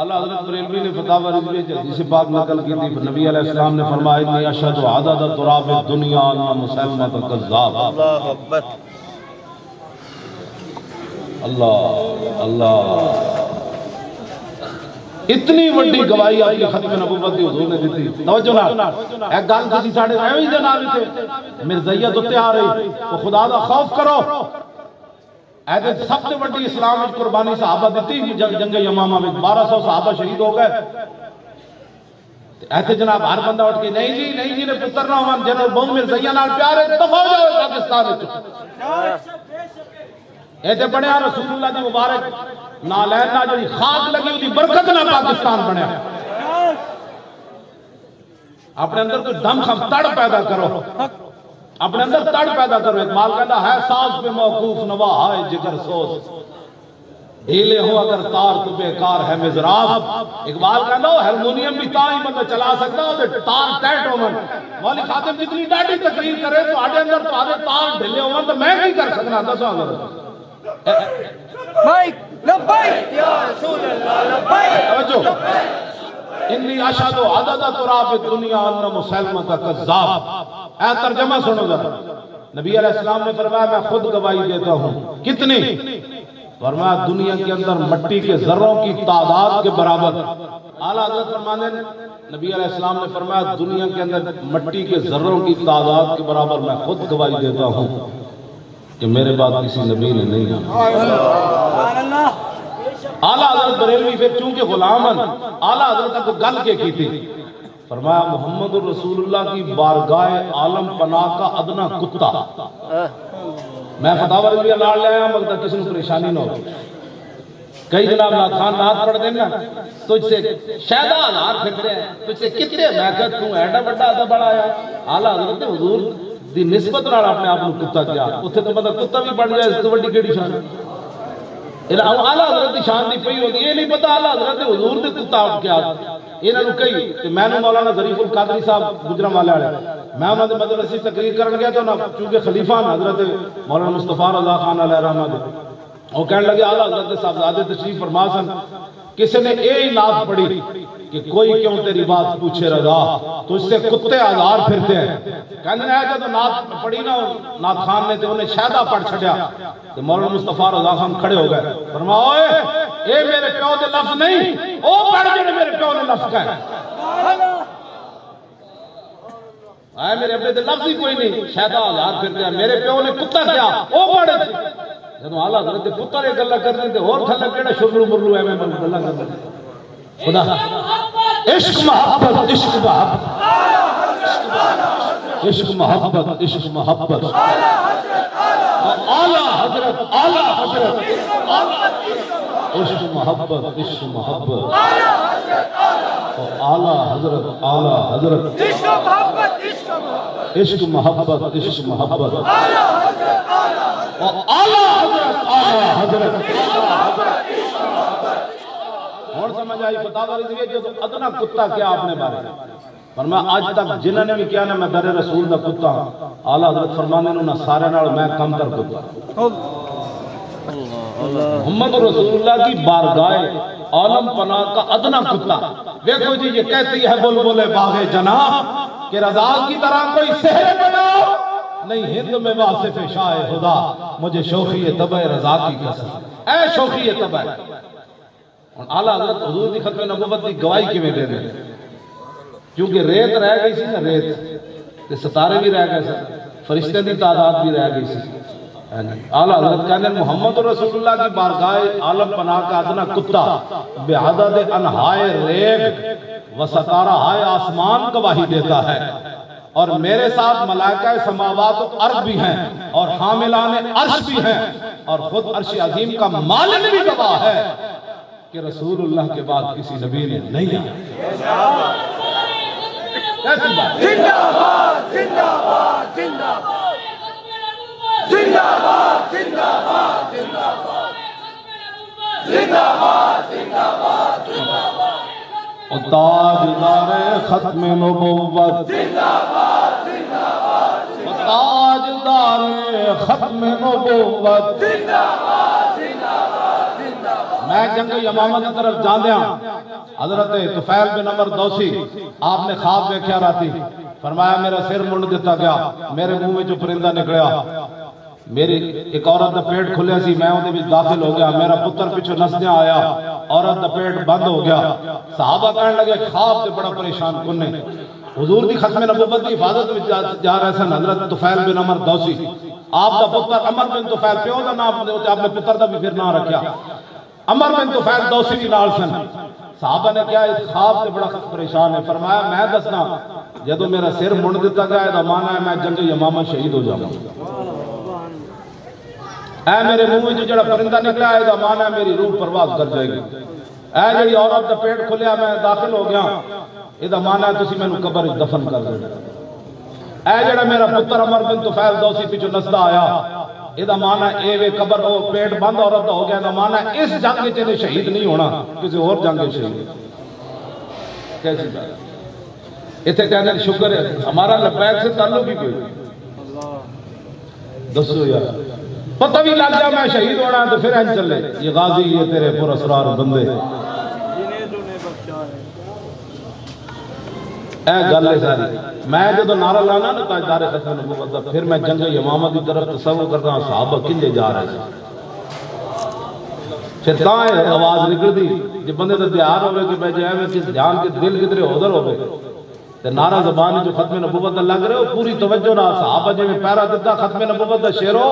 اعلیٰ حضرت بریلوی نے فتاوی رضویہ حدیث پاک نقل کی تھی، نبی علیہ السلام نے فرمایا انی اشہد عدد تراب الدنیا ان مسلمہ کذاب۔ اللہ اکبر، اللہ اللہ، اتنی وڈی گواہی آپ کی ختم نبوت کی حضور نے دیتی۔ توجہ نہ ایک گل کسی ساڑھے ایویں جناب تھے مرزائیت ہوتے آ رہی تو خدا دا خوف کرو۔ ایسے سب سے بڑی اسلام میں قربانی صحابہ دیتی جنگ یمامہ میں 1200 صحابہ شہید ہو گئے۔ ایسے جناب ہر بندہ اٹھ کے نہیں جی نے پتر نہ ہوں جناب بہو مرزائیہ نال پیارے دفع ہو جاؤ پاکستان میں۔ ایسے بڑے ہیں رسول اللہ دی مبارک نالین نہ جڑی خاک لگی ہوتی برکت نہ پاکستان بنے۔ اپنے اندر کوئی دم خم تڑ پیدا کرو، اپنے اندر تڑ پیدا کرو۔ اقبال کہتا ہے ساز پہ موقوف نوا ہے جگر سوز، ڈھیلے ہو اگر تار تو بیکار ہے مزراب۔ اقبال کہتا ہے ہرمونیم بھی تا ہی بندہ چلا سکتا ہے تار ٹیٹ ہو من۔ مولی خاتم جتنی ڈاٹی تقریر کرے تو آڈے اندر تو آدھے تار ڈھلے ہو من تو میں نہیں کر سکنا دسو اگر لبیک لبیک یا رسول اللہ لبیک۔ توجہ انی اشہد عدد تراب الدنیا ان مسلمہ کذاب۔ اے ترجمہ سنو ذرا، نبی علیہ السلام نے فرمایا میں خود گواہی دیتا ہوں۔ کتنی؟ فرمایا دنیا کے اندر مٹی کے ذروں کی تعداد کے برابر۔ اعلیٰ حضرت فرمانے نبی علیہ السلام نے فرمایا دنیا کے اندر مٹی کے ذروں کی تعداد کے برابر میں خود گواہی دیتا ہوں کہ میرے بعد کسی نبی نے نہیں آنا۔ اعلیٰ حضرت بریلوی پھر چونکہ غلامن اعلیٰ حضرت کو گل کے کی تھی، فرمایا محمد رسول اللہ کی بارگاہ عالم پناہ کا ادنا کتا۔ میں فتاوی رضویہ لال لے آیا مگر کسی نے پریشانی نہ ہو۔ کئی جناب ناتھان نات پڑھ دینا تجھ سے شہدہ ہزار پھرتے ہیں، تجھ سے کتنے میں کہتا ہوں ایڈا بڑا آدھا بڑا آیا۔ اعلیٰ حضرت حضور دی نسبت نال اپنے آپ کو کتا کیا، اتھے تو مطلب کتا بھی بڑھ جائے اس تو بڑی کیڑی شان۔ اعلیٰ حضرت دی شان دی پئی ہوتی، یہ نہیں پتا اعلیٰ حضرت حضور دے کتا آپ کیا۔ انہاں نوں کئی کہ میں نے مولانا ظریف القادری صاحب گجرانوالے والے میں انہاں دے مدرسے تقریر کرن گیا تو نا چونکہ خلیفہ حضرت مولانا مصطفیٰ رضا خان علیہ رحمہ دے وہ کہنے لگے اعلیٰ حضرت صاحبزادے تشریف فرما سن، کسی نے یہ نعت پڑھی کہ کوئی کیوں تیری بات پوچھے رضا تو اس سے کتے ہزار پھرتے ہیں۔ کہنے لگے تو نعت پڑھی نا نعت خان نے تو انہیں شہدہ پڑھ چھڑیا تو مولانا مصطفیٰ رضا خان کھڑے ہو گئے، فرمایا اوئے اے میرے پیو دے لفظ نہیں، او پڑھ جڑے میرے پیو نے لفظ کہے۔ آئے میرے ابے دے لفظ ہی کوئی نہیں، شہدہ ہزار پھرتے ہیں، میرے پیو نے کتا کیا او پڑھے تھے۔ جب اعلیٰ حضرت پتر یہ گلا کرتے تھے اور تھلے کیڑا شرلو مرلو ایویں من گلا کرتے خدا عشق محبت عشق محبت عشق محبت عشق محبت اعلیٰ حضرت عشق محبت عشق محبت اعلیٰ حضرت عشق محبت عشق محبت اعلیٰ حضرت اور سمجھ آئی فتاوی رضویہ جو ادنا کتا کیا آپ نے بارے فرمایا آج تک جنہوں نے بھی کیا نا میں در رسول دا کتا ہوں۔ اعلیٰ حضرت فرمانے نہ سارے نال میں کم تر کتا۔ محمد رسول اللہ کی بارگاہ عالم پناہ کا ادنا کتا۔ دیکھو جی یہ کہتی ہے بلبل باغ جناح کہ رضا کی طرح کوئی سحر بناؤ نہیں ہند میں واصف شاہ خدا مجھے شوخی طبع رضا کی قسم اے شوخی طبع۔ اعلیٰ حضرت حضور دی ختم نبوت دی گواہی کی میں دے دیں کیونکہ ریت رہ گئی سی نا ریت ستارے بھی رہ گئے سن فرشتے دی تعداد بھی رہ گئی سی۔ اعلیٰ حضرت کہنے محمد رسول اللہ کی بارگاہ عالم پناہ کا ادنا کتا بعدد انہائے ریگ و ستارہ ہائے آسمان گواہی دیتا ہے اور میرے ساتھ ملائکہ سماوات و ارض بھی ہیں اور حاملان عرش بھی ہیں اور خود عرش عظیم کا مالک بھی گواہ ہے کہ رسول اللہ کے بعد کسی نبی نے نہیں آیا۔ ایسی بات زندہ باد زندہ باد زندہ باد زندہ باد زندہ باد زندہ باد زندہ باد زندہ باد زندہ باد تاجدار ختم نبوت زندہ باد زندہ باد تاجدار ختم نبوت زندہ باد زندہ باد زندہ باد میں جنگ یمامہ کی طرف جاندے ہاں حضرت طفیل بن عمر دوسی آپ نے خواب دیکھا راتی، فرمایا میرا سر منڈ دیتا گیا، میرے منہ میں جو پرندہ نکلیا، میری ایک عورت دا پیٹ کھلیا سی، میں اندے وچ داخل ہو گیا، میرا پتر پیچھے نسدیا آیا، عورت دا پیٹ بند ہو گیا۔ صحابہ کہنے لگے خواب تے بڑا پریشان کنے، حضور دی ختم نبوت دی حفاظت میں جا رہے سن حضرت طفیل بن عمر دوسی، آپ دا پتر عمر بن طفیل، پیو دا نام آپ نے پتر دا بھی پھر نام رکھیا، عمر بن طفیل دوسی بھی نال سن۔ صحابہ نے کیا اس خواب سے بڑا پریشان ہے، فرمایا میں دسنا جدو میرا سر منڈ دیتا گیا ہے مانا ہے میں جنگ یمامہ شہید ہو جاؤں، اے میرے منہ میں جو جڑا پرندہ نکلا ہے مانا ہے میری روح پرواز کر جائے گی، اے جڑی عورت دا پیٹ کھلیا میں داخل ہو گیا یہ مانا ہے تسی میں قبر دفن کر دے، اے جڑا میرا پتر عمر بن طفیل دوسی پیچھو نسدا آیا یہ مانا ہے اے قبر پیٹ بند عورت ہو گیا، مانا ہے اس جنگ چلے شہید نہیں ہونا، کسی اور جنگ شہید۔ کیسی بات اتنے کہنے شکر ہے ہمارا لبیک سے تعلق ہی کوئی دسو یار، پتہ بھی لگ جائے میں شہید ہونا تو پھر این چلے یہ غازی یہ تیرے پر اسرار بندے، اے گل ہے ساری۔ میں جب نعرہ لانا نا تاجدار ختم نبوت پھر میں جنگ یمامہ کی طرف تصور کرتا ہوں صحابہ کنجے جا رہے ہیں، پھر تاں آواز نکل دی جب بندے تو دیار ہوئے کہ بھائی جائے میں کس دھیان کے دل کدھر ادھر ہوئے تو نعرہ زبان جو ختم نبوت لگ رہے ہو پوری توجہ نہ صحابہ جی میں پیرا دیتا ختم نبوت دا شیر ہو،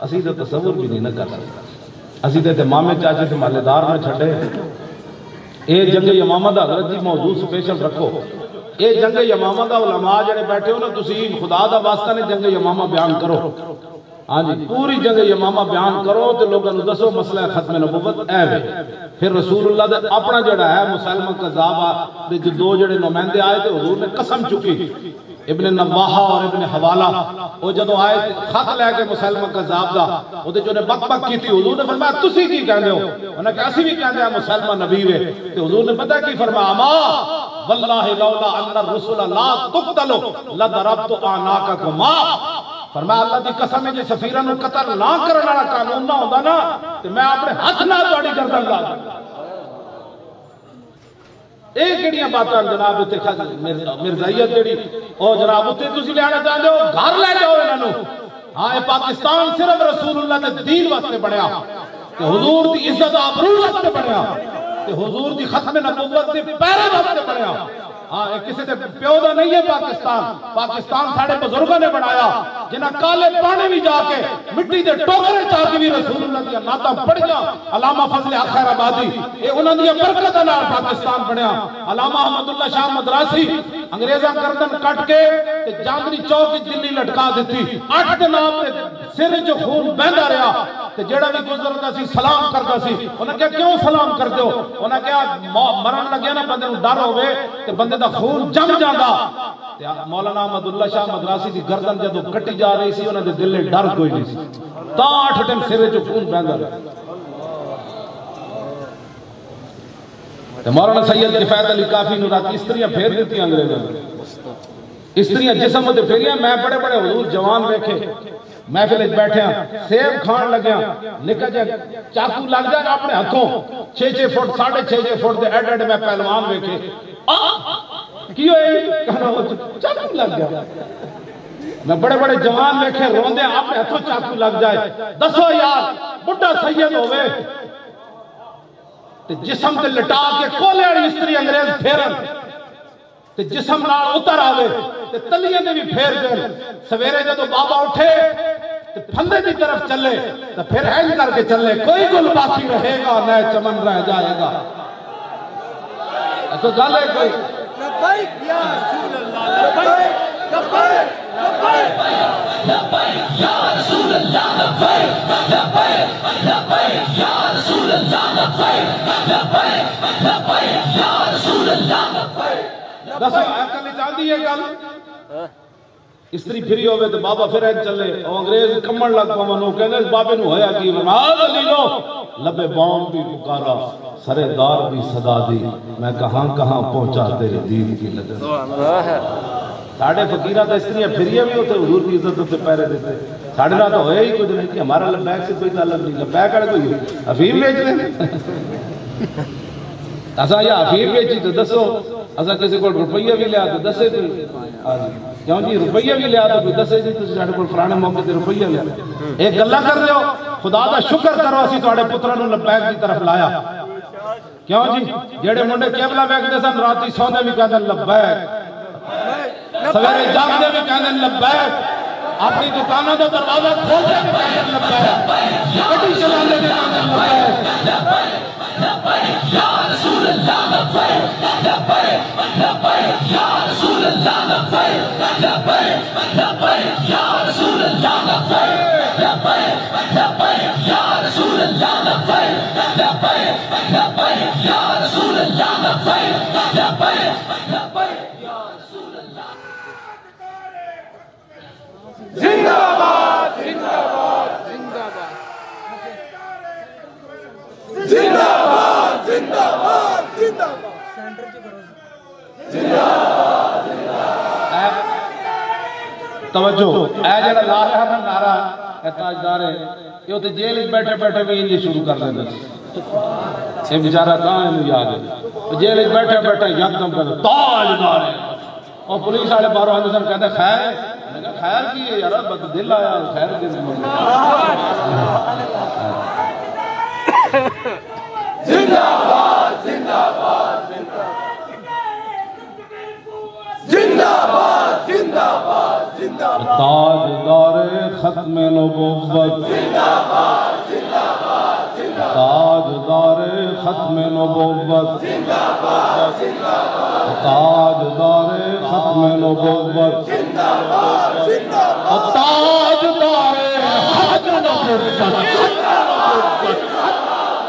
اسی تو تصور بھی نہیں نہ کر سکتا، اسی تو مامے چاچے سے مالدار میں چھڑے۔ اے جنگ یمامہ دا حضرت جی موضوع سپیشل رکھو، اے جنگ یمامہ دا علماء جڑے بیٹھے ہو نا تسی خدا دا واسطہ نے جنگ یمامہ بیان کرو، ہاں جی پوری جنگ یمامہ بیان کرو تو لوگوں نے دسو مسئلہ ختم نبوت اے وے۔ پھر رسول اللہ دے اپنا جڑا ہے مسلمہ قذاب دے جو دو جڑے نمائندے آئے تھے حضور نے قسم چکی، ابن نواحہ اور ابن حوالہ، وہ جدو آئے خط لے کے مسلمہ قذاب دا وہ جو نے بک بک کی تھی، حضور نے فرمایا تسی کی کہندے ہو، انہوں نے کہا اسی بھی کہندے ہیں مسلمہ نبی وے، تو حضور نے پتہ کی فرمایا اما واللہ لولا ان الرسول لا تقتلوا لضربت اعناقکما، فرمایا اللہ دی قسم ہے جے سفیرہ نو قتل نہ کرنے والا قانون نہ ہوندا نا تو میں اپنے ہاتھ نال تہاڈی گردن لا دیندا۔ ایک کیڑیاں باتاں جناب تے مرزائیت جڑی او جناب تے تسی لے آنا چاہندے ہو گھر لے جاؤ انہاں نو، ہاں اے پاکستان صرف رسول اللہ دے دین واسطے بنیا تے حضور دی عزت آبرو واسطے بنیا تے حضور دی ختم نبوت دے پیرے واسطے بنیا، ہاں کسی دے پیو دا نہیں ہے پاکستان، پاکستان ساڑھے بزرگوں نے بنایا جنہاں کالے پانے بھی جا کے مٹی دے ٹوکرے چاہ کے بھی رسول اللہ دیا ناتا پڑھیا، علامہ فضل خیر آبادی اے انہوں نے برکت نال پاکستان بنیا، علامہ احمد اللہ شاہ مدراسی انگریزاں گردن کٹ کے جاندنی چوک دلی لٹکا دیتی، 8 دن آپ نے سر جو خون بہندا رہا تے جڑا بھی گزردا سی سلام کردا سی، انہاں کہا کیوں سلام کر دیو، انہاں کہا مرن لگیا نا بندے نوں ڈر ہوے تے بندے دا خون جم جاندا، مولانا احمد اللہ شاہ مدراسی دی گردن جدو کٹی جا رہی سی انہاں دے دل میں ڈر کوئی نہیں سی، تا 8 دن سر جو خون بہندا رہا۔ مولانا سید کفایت علی کافی نو رات استریاں پھیر دیتی انگریزاں نے، استریاں جسم تے پھیریاں، میں بڑے بڑے حضور جوان ویکھے محفل وچ بیٹھے ہیں سیب کھان لگیا نکا جا چاقو لگ جائے اپنے ہتھوں 6 فٹ 6.5 فٹ دے ایڈ ایڈ میں پہلوان ویکھے کی ہوئی کہنا چاقو لگ گیا، میں بڑے بڑے جوان ویکھے روندے اپنے ہتھوں چاقو لگ جائے، دسو یار بڑا سید ہوئے تے جسم تے لٹا کے کولے والی استری انگریز پھیرن تے جسم نال اتر آوے تے تلیاں دے بھی پھیر دین، سویرے جدو بابا اٹھے تے پھندے دی طرف چلے تو پھر ہینگ کر کے چلے، کوئی گل باقی رہے گا نہ چمن رہ جائے گا، تو گل ہے کوئی لبیک یا رسول اللہ، لبیک لبیک لبیک لبیک یا رسول اللہ، لبیک لبیک لبیک یا رسول اللہ، لبیک لبیک لبیک یا رسول اللہ، لبیک۔ دسو اکل چاندی ہے گل استری پھری ہوئے تو بابا پھر این چلے اور انگریز کمڑ لگ پاونو کہنے اس بابے نو ہویا کی فرمایا دلیلو لبے بام بھی پکارا سرے دار بھی صدا دی میں کہاں کہاں پہنچا تیرے دین کی لگن، ساڑھے فقیرہ تا استریاں پھریاں بھی ہوتے حضور کی عزت ہوتے پیرے دیتے، ساڑھے نہ تو ہویا ہی کچھ نہیں کہ ہمارا لبیک سے کوئی تعلق نہیں، لبیک آڑے کوئی افیم بیچ لیں اسا یا افیر بیچی تو دسو، اسا کسی کو روپیہ بھی لیا تو دسے تو کیوں جی روپیہ بھی لیا تو دسے جی تسی ساڈے کول فلانے موقع تے روپیہ لیا، ایک گلا کر رہے ہو، خدا دا شکر کرو اسی تواڈے پتراں نوں لبیک دی طرف لایا، کیوں جی جڑے منڈے قبلہ ویکھدے سن راتی سوندے بھی کہندے لبیک، سویرے جاگدے بھی کہندے لبیک، اپنی دکانوں دا دروازہ کھولتے بھی کہندے لبیک، گڈی چلاندے بھی کہندے لبیک، یا رسول اللہ لبیک لبیک لبیک یا رسول اللہ لبیک لبیک لبیک یا رسول اللہ لبیک لبیک لبیک یا رسول اللہ لبیک لبیک لبیک یا رسول اللہ لبیک لبیک لبیک یا رسول اللہ زندہ باد زندہ باد زندہ باد زندہ باد زندہ باد توجہ اے جڑا لا رہا نا نعرہ اے تاجدار ہے یہ تے جیل وچ بیٹھے بیٹھے بھی انج شروع کر دیندا سی، یہ بیچارہ کہاں اینو یاد ہے، جیل وچ بیٹھے بیٹھے یکدم کہندا تاجدار ہے، اور پولیس والے باہروں آندے سن کہندے خیر، میں کہا خیر کی ہے یار، بد دل آیا خیر کی زندہ باد زندہ باد زندہ باد زندہ باد زندہ باد تاجدار ختم نبوت، زندہ باد زندہ باد تاجدار ختم نبوت، زندہ باد زندہ باد تاجدار ختم نبوت، زندہ باد زندہ باد تاجدار ختم نبوت،